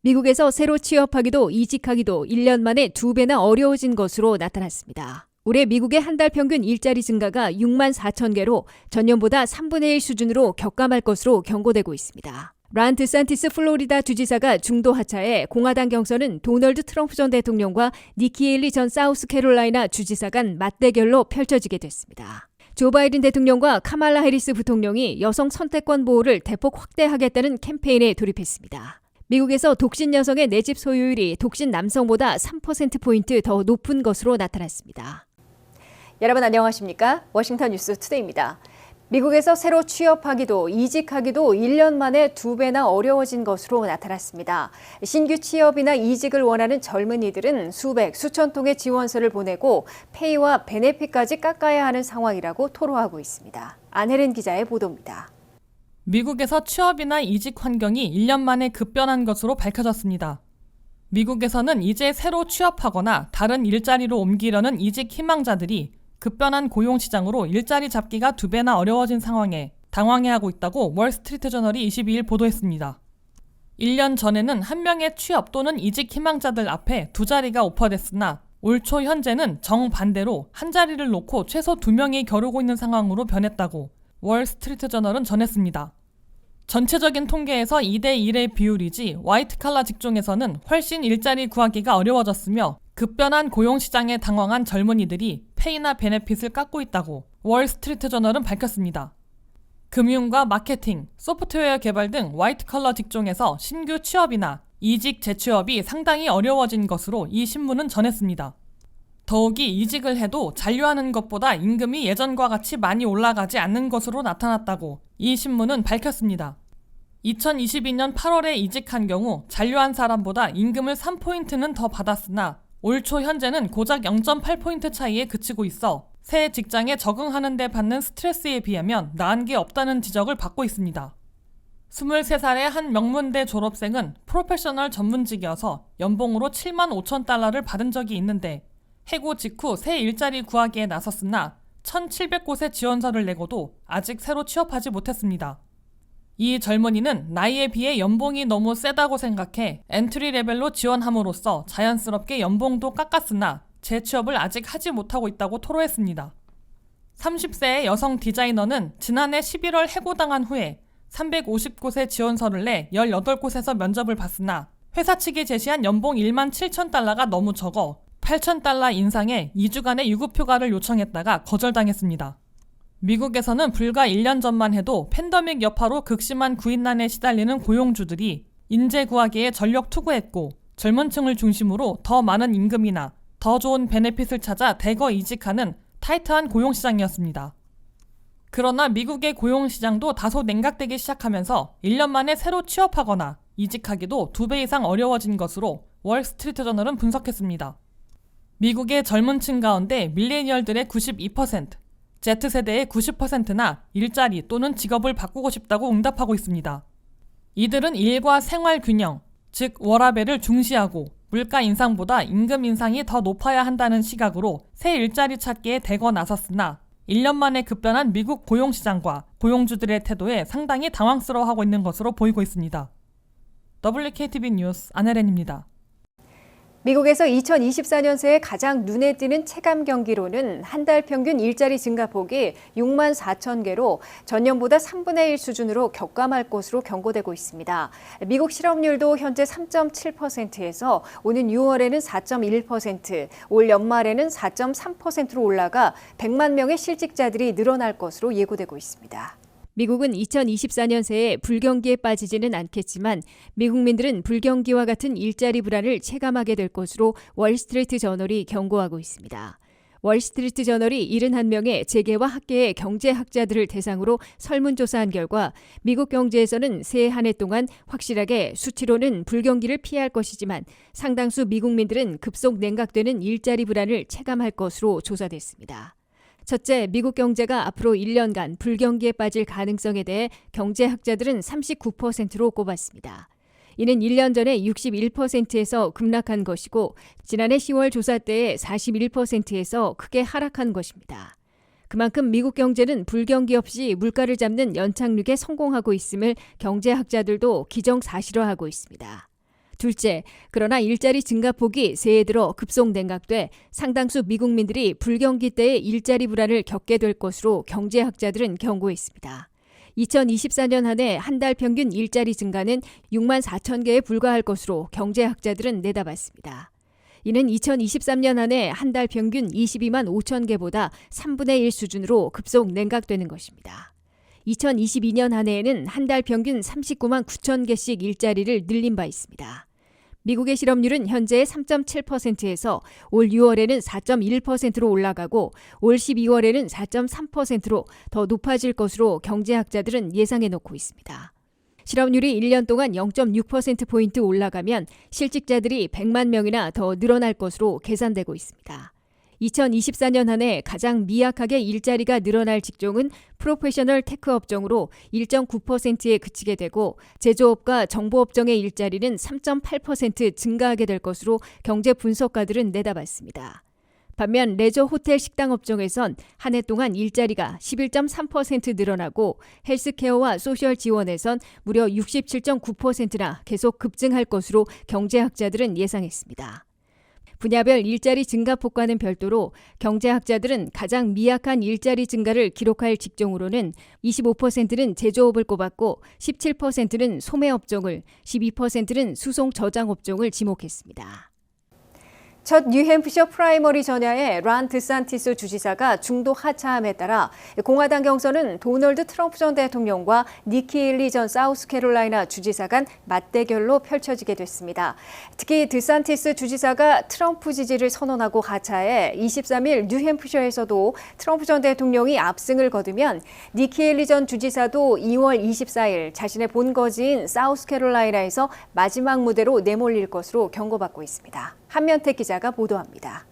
미국에서 새로 취업하기도 이직하기도 1년 만에 2배나 어려워진 것으로 나타났습니다. 올해 미국의 한 달 평균 일자리 증가가 6만 4천 개로 전년보다 3분의 1 수준으로 격감할 것으로 경고되고 있습니다. 란 드산티스 플로리다 주지사가 중도 하차해 공화당 경선은 도널드 트럼프 전 대통령과 니키 헤일리 전 사우스캐롤라이나 주지사 간 맞대결로 펼쳐지게 됐습니다. 조 바이든 대통령과 카말라 해리스 부통령이 여성 선택권 보호를 대폭 확대하겠다는 캠페인에 돌입했습니다. 미국에서 독신 여성의 내 집 소유율이 독신 남성보다 3%포인트 더 높은 것으로 나타났습니다. 여러분 안녕하십니까? 워싱턴 뉴스 투데이입니다. 미국에서 새로 취업하기도 이직하기도 1년 만에 2배나 어려워진 것으로 나타났습니다. 신규 취업이나 이직을 원하는 젊은이들은 수백, 수천 통의 지원서를 보내고 페이와 베네핏까지 깎아야 하는 상황이라고 토로하고 있습니다. 안혜린 기자의 보도입니다. 미국에서 취업이나 이직 환경이 1년 만에 급변한 것으로 밝혀졌습니다. 미국에서는 이제 새로 취업하거나 다른 일자리로 옮기려는 이직 희망자들이 급변한 고용시장으로 일자리 잡기가 2배나 어려워진 상황에 당황해하고 있다고 월스트리트저널이 22일 보도했습니다. 1년 전에는 한 명의 취업 또는 이직 희망자들 앞에 2자리가 오퍼됐으나 올 초 현재는 정반대로 한 자리를 놓고 최소 2명이 겨루고 있는 상황으로 변했다고 월스트리트저널은 전했습니다. 전체적인 통계에서 2대1의 비율이지 화이트칼라 직종에서는 훨씬 일자리 구하기가 어려워졌으며 급변한 고용시장에 당황한 젊은이들이 페이나 베네핏을 깎고 있다고 월스트리트저널은 밝혔습니다. 금융과 마케팅, 소프트웨어 개발 등 화이트칼라 직종에서 신규 취업이나 이직 재취업이 상당히 어려워진 것으로 이 신문은 전했습니다. 더욱이 이직을 해도 잔류하는 것보다 임금이 예전과 같이 많이 올라가지 않는 것으로 나타났다고 이 신문은 밝혔습니다. 2022년 8월에 이직한 경우 잔류한 사람보다 임금을 3포인트는 더 받았으나 올 초 현재는 고작 0.8포인트 차이에 그치고 있어 새 직장에 적응하는 데 받는 스트레스에 비하면 나은 게 없다는 지적을 받고 있습니다. 23살의 한 명문대 졸업생은 프로페셔널 전문직이어서 연봉으로 7만 5천 달러를 받은 적이 있는데 해고 직후 새 일자리 구하기에 나섰으나 1,700곳의 지원서를 내고도 아직 새로 취업하지 못했습니다. 이 젊은이는 나이에 비해 연봉이 너무 세다고 생각해 엔트리 레벨로 지원함으로써 자연스럽게 연봉도 깎았으나 재취업을 아직 하지 못하고 있다고 토로했습니다. 30세의 여성 디자이너는 지난해 11월 해고당한 후에 350곳의 지원서를 내 18곳에서 면접을 봤으나 회사 측이 제시한 연봉 1만 7천 달러가 너무 적어 8천 달러 인상에 2주간의 유급휴가를 요청했다가 거절당했습니다. 미국에서는 불과 1년 전만 해도 팬데믹 여파로 극심한 구인난에 시달리는 고용주들이 인재 구하기에 전력 투구했고 젊은 층을 중심으로 더 많은 임금이나 더 좋은 베네핏을 찾아 대거 이직하는 타이트한 고용시장이었습니다. 그러나 미국의 고용시장도 다소 냉각되기 시작하면서 1년 만에 새로 취업하거나 이직하기도 2배 이상 어려워진 것으로 월스트리트저널은 분석했습니다. 미국의 젊은 층 가운데 밀레니얼들의 92%, Z세대의 90%나 일자리 또는 직업을 바꾸고 싶다고 응답하고 있습니다. 이들은 일과 생활 균형, 즉 워라밸을 중시하고 물가 인상보다 임금 인상이 더 높아야 한다는 시각으로 새 일자리 찾기에 대거 나섰으나 1년 만에 급변한 미국 고용시장과 고용주들의 태도에 상당히 당황스러워하고 있는 것으로 보이고 있습니다. WKTV 뉴스 안혜린입니다. 미국에서 2024년 새에 가장 눈에 띄는 체감 경기로는 한 달 평균 일자리 증가폭이 6만 4천 개로 전년보다 3분의 1 수준으로 격감할 것으로 경고되고 있습니다. 미국 실업률도 현재 3.7%에서 오는 6월에는 4.1%, 올 연말에는 4.3%로 올라가 100만 명의 실직자들이 늘어날 것으로 예고되고 있습니다. 미국은 2024년 새에 불경기에 빠지지는 않겠지만 미국민들은 불경기와 같은 일자리 불안을 체감하게 될 것으로 월스트리트 저널이 경고하고 있습니다. 월스트리트 저널이 71명의 재계와 학계의 경제학자들을 대상으로 설문조사한 결과 미국 경제에서는 새해 한 해 동안 확실하게 수치로는 불경기를 피할 것이지만 상당수 미국민들은 급속 냉각되는 일자리 불안을 체감할 것으로 조사됐습니다. 첫째, 미국 경제가 앞으로 1년간 불경기에 빠질 가능성에 대해 경제학자들은 39%로 꼽았습니다. 이는 1년 전에 61%에서 급락한 것이고 지난해 10월 조사 때의 41%에서 크게 하락한 것입니다. 그만큼 미국 경제는 불경기 없이 물가를 잡는 연착륙에 성공하고 있음을 경제학자들도 기정사실화하고 있습니다. 둘째, 그러나 일자리 증가폭이 새해 들어 급속 냉각돼 상당수 미국민들이 불경기 때의 일자리 불안을 겪게 될 것으로 경제학자들은 경고했습니다. 2024년 한 해 한 달 평균 일자리 증가는 6만 4천 개에 불과할 것으로 경제학자들은 내다봤습니다. 이는 2023년 한 해 한 달 평균 22만 5천 개보다 3분의 1 수준으로 급속 냉각되는 것입니다. 2022년 한 해에는 한 달 평균 39만 9천 개씩 일자리를 늘린 바 있습니다. 미국의 실업률은 현재 3.7%에서 올 6월에는 4.1%로 올라가고 올 12월에는 4.3%로 더 높아질 것으로 경제학자들은 예상해 놓고 있습니다. 실업률이 1년 동안 0.6%포인트 올라가면 실직자들이 100만 명이나 더 늘어날 것으로 계산되고 있습니다. 2024년 한 해 가장 미약하게 일자리가 늘어날 직종은 프로페셔널 테크 업종으로 1.9%에 그치게 되고 제조업과 정보업종의 일자리는 3.8% 증가하게 될 것으로 경제 분석가들은 내다봤습니다. 반면 레저 호텔 식당 업종에선 한 해 동안 일자리가 11.3% 늘어나고 헬스케어와 소셜 지원에선 무려 67.9%나 계속 급증할 것으로 경제학자들은 예상했습니다. 분야별 일자리 증가폭과는 별도로 경제학자들은 가장 미약한 일자리 증가를 기록할 직종으로는 25%는 제조업을 꼽았고 17%는 소매업종을, 12%는 수송 저장업종을 지목했습니다. 첫 뉴햄프셔 프라이머리 전야에 란 드산티스 주지사가 중도 하차함에 따라 공화당 경선은 도널드 트럼프 전 대통령과 니키 헤일리 전 사우스캐롤라이나 주지사 간 맞대결로 펼쳐지게 됐습니다. 특히 드산티스 주지사가 트럼프 지지를 선언하고 하차해 23일 뉴햄프셔에서도 트럼프 전 대통령이 압승을 거두면 니키 헤일리 전 주지사도 2월 24일 자신의 본거지인 사우스캐롤라이나에서 마지막 무대로 내몰릴 것으로 경고받고 있습니다. 한면택 기자가 보도합니다.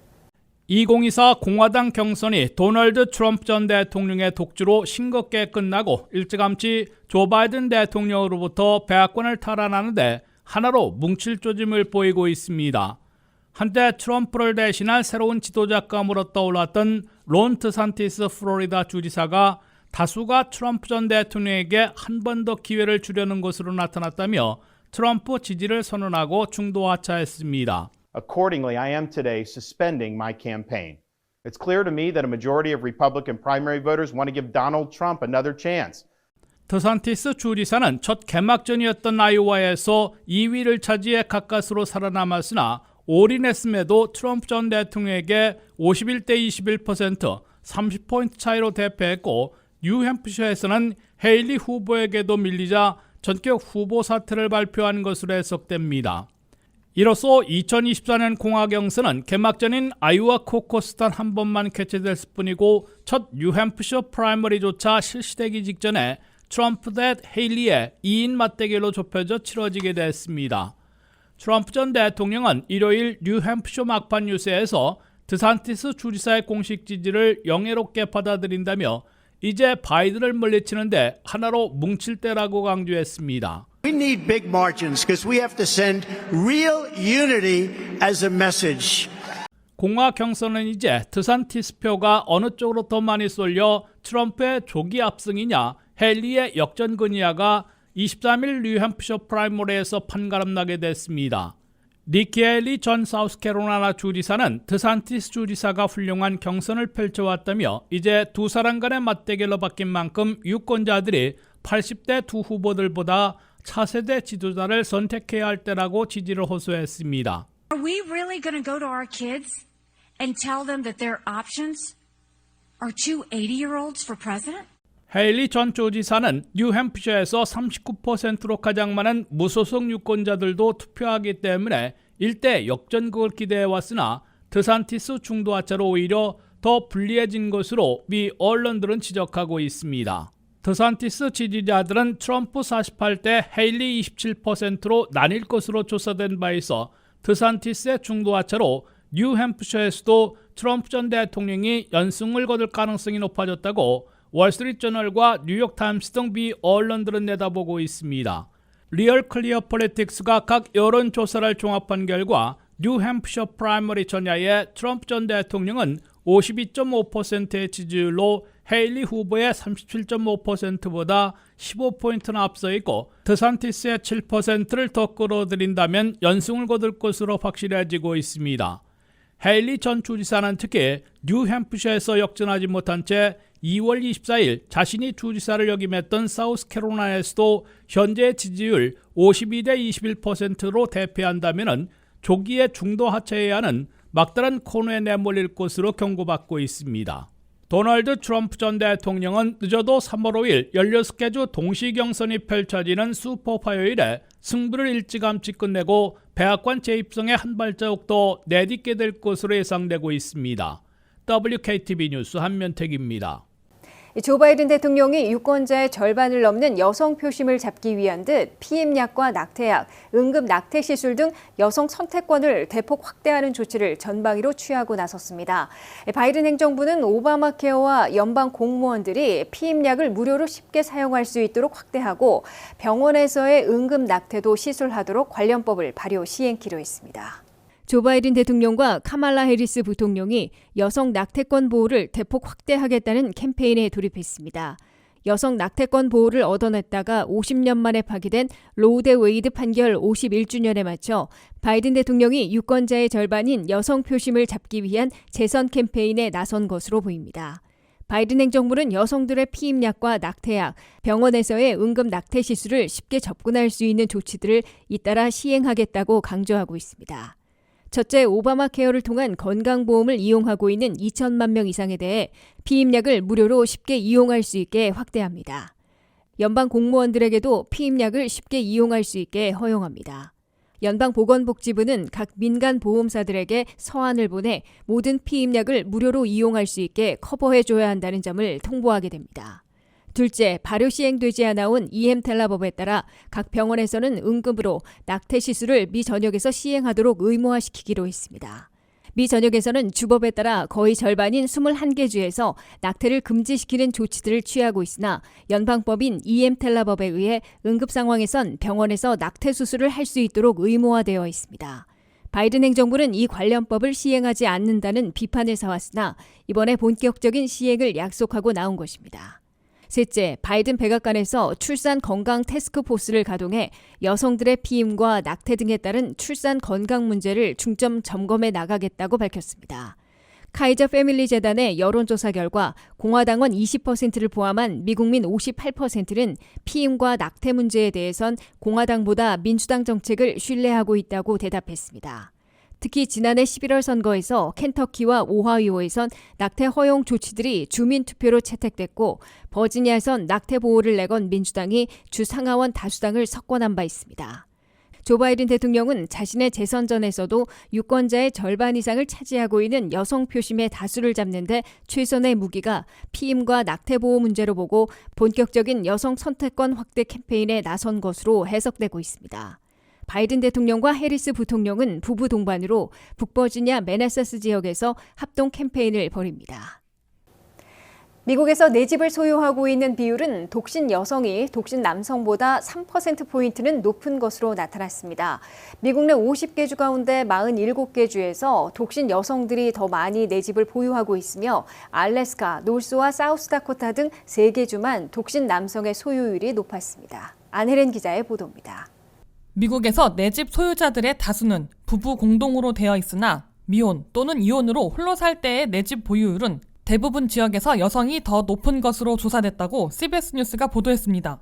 2024 공화당 경선이 도널드 트럼프 전 대통령의 독주로 싱겁게 끝나고 일찌감치 조 바이든 대통령으로부터 패권을 탈환하는데 하나로 뭉칠 조짐을 보이고 있습니다. 한때 트럼프를 대신할 새로운 지도자감으로 떠올랐던 론 드산티스 플로리다 주지사가 다수가 트럼프 전 대통령에게 한 번 더 기회를 주려는 것으로 나타났다며 트럼프 지지를 선언하고 중도 하차했습니다. Accordingly, I am today suspending my campaign. It's clear to me that a majority of Republican primary voters want to give Donald Trump another chance. 드산티스 주지사는 첫 개막전이었던 아이오와에서 2위를 차지해 가까스로 살아남았으나 올인했음에도 트럼프 전 대통령에게 51대 21%, 30포인트 차이로 대패했고 뉴햄프셔에서는 헤일리 후보에게도 밀리자 전격 후보 사퇴를 발표한 것으로 해석됩니다. 이로써 2024년 공화경선은 개막전인 아이오와 코커스 단 한 번만 개최될 뿐이고 첫 뉴햄프셔 프라이머리조차 실시되기 직전에 트럼프 대 헤일리의 2인 맞대결로 좁혀져 치러지게 됐습니다. 트럼프 전 대통령은 일요일 뉴햄프셔 막판 유세에서 드산티스 주지사의 공식 지지를 영예롭게 받아들인다며 이제 바이든을 물리치는데 하나로 뭉칠 때라고 강조했습니다. We need big margins because we have to send real unity as a message. 공화 경선은 이제 드산티스 표가 어느 쪽으로 더 많이 쏠려 트럼프의 조기 압승이냐 헤일리의 역전근이냐가 23일 뉴햄프셔 프라이머리에서 판가름나게 됐습니다. 니키 헤일리 전 사우스캐롤라이나 주지사는 드산티스 주지사가 훌륭한 경선을 펼쳐왔다며 이제 두 사람 간의 맞대결로 바뀐 만큼 유권자들이 80대 두 후보들보다 차세대 지도자를 선택해야 할 때라고 지지를 호소했습니다. Are we really going to go to our kids and tell them that their options are two 80-year-olds for president? 헤일리 전 주지사는 뉴햄프셔에서 39%로 가장 많은 무소속 유권자들도 투표하기 때문에 일대 역전극을 기대해왔으나 드산티스 중도 하차로 오히려 더 불리해진 것으로 미 언론들은 지적하고 있습니다. 드산티스 지지자들은 트럼프 48대 헤일리 27%로 나뉠 것으로 조사된 바 있어 드산티스의 중도 하차로 뉴햄프셔에서도 트럼프 전 대통령이 연승을 거둘 가능성이 높아졌다고 월스트리트저널과 뉴욕타임스 등 미 언론들은 내다보고 있습니다. 리얼 클리어 폴리틱스가 각 여론조사를 종합한 결과 뉴햄프셔 프라이머리 전야에 트럼프 전 대통령은 52.5%의 지지율로 헤일리 후보의 37.5%보다 15포인트나 앞서 있고 드산티스의 7%를 더 끌어들인다면 연승을 거둘 것으로 확실해지고 있습니다. 헤일리 전 주지사는 특히 뉴햄프셔에서 역전하지 못한 채 2월 24일 자신이 주지사를 역임했던 사우스캐롤라이나에서도 현재 지지율 52대 21%로 대패한다면 조기에 중도 하차해야 하는 막다른 코너에 내몰릴 것으로 경고받고 있습니다. 도널드 트럼프 전 대통령은 늦어도 3월 5일 16개 주 동시 경선이 펼쳐지는 슈퍼 화요일에 승부를 일찌감치 끝내고 백악관 재입성에 한 발자국 더 내딛게 될 것으로 예상되고 있습니다. WKTV 뉴스 한면택입니다. 조 바이든 대통령이 유권자의 절반을 넘는 여성 표심을 잡기 위한 듯 피임약과 낙태약, 응급 낙태 시술 등 여성 선택권을 대폭 확대하는 조치를 전방위로 취하고 나섰습니다. 바이든 행정부는 오바마 케어와 연방 공무원들이 피임약을 무료로 쉽게 사용할 수 있도록 확대하고 병원에서의 응급 낙태도 시술하도록 관련법을 발효 시행키로 했습니다. 조 바이든 대통령과 카말라 해리스 부통령이 여성 낙태권 보호를 대폭 확대하겠다는 캠페인에 돌입했습니다. 여성 낙태권 보호를 얻어냈다가 50년 만에 파기된 로우 대 웨이드 판결 51주년에 맞춰 바이든 대통령이 유권자의 절반인 여성 표심을 잡기 위한 재선 캠페인에 나선 것으로 보입니다. 바이든 행정부는 여성들의 피임약과 낙태약, 병원에서의 응급 낙태 시술을 쉽게 접근할 수 있는 조치들을 잇따라 시행하겠다고 강조하고 있습니다. 첫째, 오바마 케어를 통한 건강보험을 이용하고 있는 2천만 명 이상에 대해 피임약을 무료로 쉽게 이용할 수 있게 확대합니다. 연방 공무원들에게도 피임약을 쉽게 이용할 수 있게 허용합니다. 연방보건복지부는 각 민간 보험사들에게 서한을 보내 모든 피임약을 무료로 이용할 수 있게 커버해줘야 한다는 점을 통보하게 됩니다. 둘째, 발효 시행되지 않아온 EM텔라법에 따라 각 병원에서는 응급으로 낙태 시술을 미 전역에서 시행하도록 의무화시키기로 했습니다. 미 전역에서는 주법에 따라 거의 절반인 21개 주에서 낙태를 금지시키는 조치들을 취하고 있으나 연방법인 EM텔라법에 의해 응급 상황에선 병원에서 낙태 수술을 할 수 있도록 의무화되어 있습니다. 바이든 행정부는 이 관련법을 시행하지 않는다는 비판을 사왔으나 이번에 본격적인 시행을 약속하고 나온 것입니다. 셋째, 바이든 백악관에서 출산 건강 태스크포스를 가동해 여성들의 피임과 낙태 등에 따른 출산 건강 문제를 중점 점검해 나가겠다고 밝혔습니다. 카이저 패밀리 재단의 여론조사 결과 공화당원 20%를 포함한 미국민 58%는 피임과 낙태 문제에 대해선 공화당보다 민주당 정책을 신뢰하고 있다고 대답했습니다. 특히 지난해 11월 선거에서 켄터키와 오하이오에선 낙태 허용 조치들이 주민투표로 채택됐고 버지니아에선 낙태 보호를 내건 민주당이 주 상하원 다수당을 석권한 바 있습니다. 조 바이든 대통령은 자신의 재선전에서도 유권자의 절반 이상을 차지하고 있는 여성 표심의 다수를 잡는 데 최선의 무기가 피임과 낙태 보호 문제로 보고 본격적인 여성 선택권 확대 캠페인에 나선 것으로 해석되고 있습니다. 바이든 대통령과 해리스 부통령은 부부 동반으로 북버지니아 매사추세츠 지역에서 합동 캠페인을 벌입니다. 미국에서 내 집을 소유하고 있는 비율은 독신 여성이 독신 남성보다 3%포인트는 높은 것으로 나타났습니다. 미국 내 50개 주 가운데 47개 주에서 독신 여성들이 더 많이 내 집을 보유하고 있으며 알래스카, 노스와 사우스다코타 등 3개 주만 독신 남성의 소유율이 높았습니다. 안혜린 기자의 보도입니다. 미국에서 내 집 소유자들의 다수는 부부 공동으로 되어 있으나 미혼 또는 이혼으로 홀로 살 때의 내 집 보유율은 대부분 지역에서 여성이 더 높은 것으로 조사됐다고 CBS 뉴스가 보도했습니다.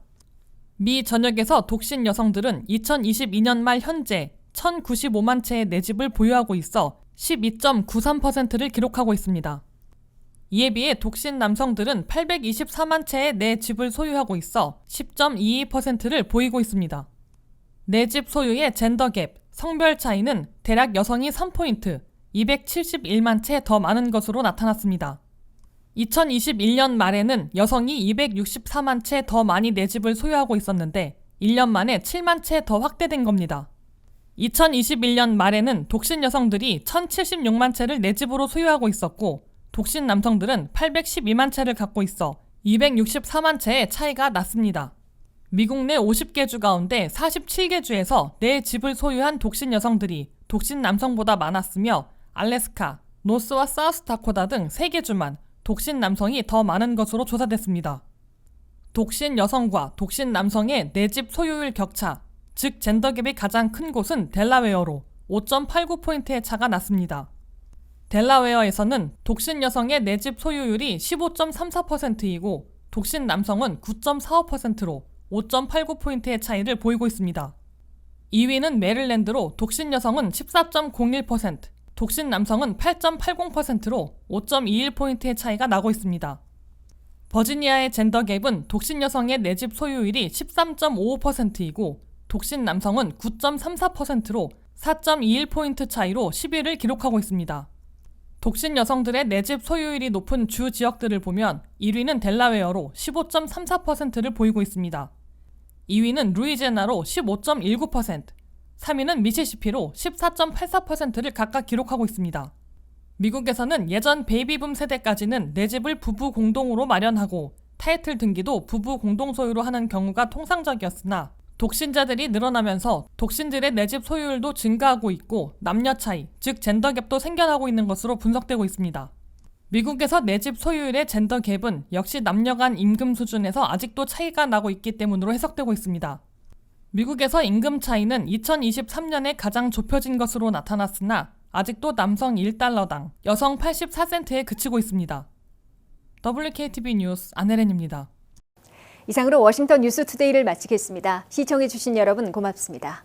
미 전역에서 독신 여성들은 2022년 말 현재 1,095만 채의 내 집을 보유하고 있어 12.93%를 기록하고 있습니다. 이에 비해 독신 남성들은 824만 채의 내 집을 소유하고 있어 10.22%를 보이고 있습니다. 내 집 소유의 젠더 갭, 성별 차이는 대략 여성이 3포인트, 271만 채 더 많은 것으로 나타났습니다. 2021년 말에는 여성이 264만 채 더 많이 내 집을 소유하고 있었는데 1년 만에 7만 채 더 확대된 겁니다. 2021년 말에는 독신 여성들이 1,076만 채를 내 집으로 소유하고 있었고 독신 남성들은 812만 채를 갖고 있어 264만 채의 차이가 났습니다. 미국 내 50개 주 가운데 47개 주에서 내 집을 소유한 독신 여성들이 독신 남성보다 많았으며 알래스카, 노스와 사우스다코타 등 3개 주만 독신 남성이 더 많은 것으로 조사됐습니다. 독신 여성과 독신 남성의 내 집 소유율 격차, 즉 젠더갭이 가장 큰 곳은 델라웨어로 5.89포인트의 차가 났습니다. 델라웨어에서는 독신 여성의 내 집 소유율이 15.34%이고 독신 남성은 9.45%로 5.89포인트의 차이를 보이고 있습니다. 2위는 메릴랜드로 독신 여성은 14.01%, 독신 남성은 8.80%로 5.21포인트의 차이가 나고 있습니다. 버지니아의 젠더 갭은 독신 여성의 내 집 소유율이 13.55%이고 독신 남성은 9.34%로 4.21포인트 차이로 10위를 기록하고 있습니다. 독신 여성들의 내 집 소유율이 높은 주 지역들을 보면 1위는 델라웨어로 15.34%를 보이고 있습니다. 2위는 루이지애나로 15.19%, 3위는 미시시피로 14.84%를 각각 기록하고 있습니다. 미국에서는 예전 베이비붐 세대까지는 내 집을 부부 공동으로 마련하고 타이틀 등기도 부부 공동 소유로 하는 경우가 통상적이었으나 독신자들이 늘어나면서 독신들의 내 집 소유율도 증가하고 있고 남녀 차이, 즉 젠더 갭도 생겨나고 있는 것으로 분석되고 있습니다. 미국에서 내 집 소유율의 젠더 갭은 역시 남녀 간 임금 수준에서 아직도 차이가 나고 있기 때문으로 해석되고 있습니다. 미국에서 임금 차이는 2023년에 가장 좁혀진 것으로 나타났으나 아직도 남성 1달러당 여성 84센트에 그치고 있습니다. WKTV 뉴스 안혜린입니다. 이상으로 워싱턴 뉴스투데이를 마치겠습니다. 시청해주신 여러분 고맙습니다.